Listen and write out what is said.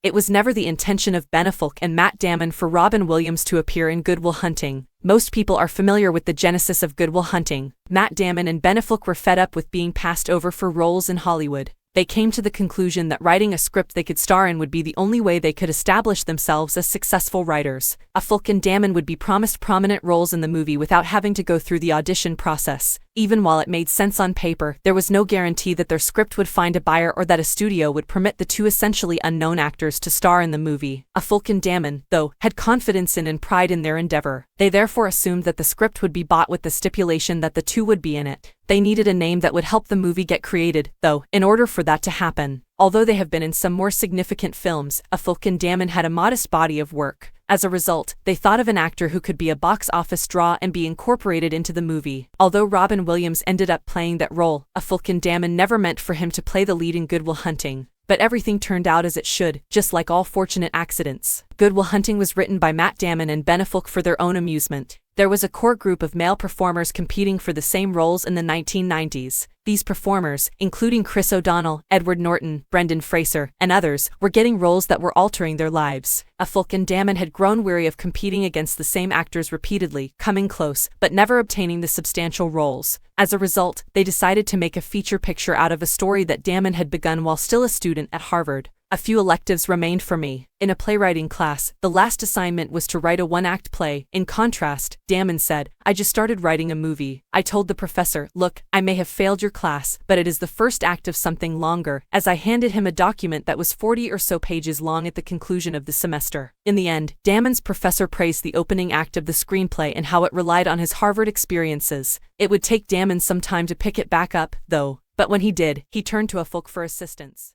It was never the intention of Ben Affleck and Matt Damon for Robin Williams to appear in Good Will Hunting. Most people are familiar with the genesis of Good Will Hunting. Matt Damon and Ben Affleck were fed up with being passed over for roles in Hollywood. They came to the conclusion that writing a script they could star in would be the only way they could establish themselves as successful writers. Affleck and Damon would be promised prominent roles in the movie without having to go through the audition process. Even while it made sense on paper, there was no guarantee that their script would find a buyer or that a studio would permit the two essentially unknown actors to star in the movie. Affleck and Damon, though, had confidence in and pride in their endeavor. They therefore assumed that the script would be bought with the stipulation that the two would be in it. They needed a name that would help the movie get created, though, in order for that to happen. Although they have been in some more significant films, Affleck and Damon had a modest body of work. As a result, they thought of an actor who could be a box office draw and be incorporated into the movie. Although Robin Williams ended up playing that role, Affleck and Damon never meant for him to play the lead in Good Will Hunting. But everything turned out as it should, just like all fortunate accidents. Good Will Hunting was written by Matt Damon and Ben Affleck for their own amusement. There was a core group of male performers competing for the same roles in the 1990s. These performers, including Chris O'Donnell, Edward Norton, Brendan Fraser, and others, were getting roles that were altering their lives. Affleck and Damon had grown weary of competing against the same actors repeatedly, coming close, but never obtaining the substantial roles. As a result, they decided to make a feature picture out of a story that Damon had begun while still a student at Harvard. A few electives remained for me. In a playwriting class, the last assignment was to write a one-act play. In contrast, Damon said, "I just started writing a movie." I told the professor, "Look, I may have failed your class, but it is the first act of something longer," as I handed him a document that was 40 or so pages long at the conclusion of the semester. In the end, Damon's professor praised the opening act of the screenplay and how it relied on his Harvard experiences. It would take Damon some time to pick it back up, though. But when he did, he turned to Affleck for assistance.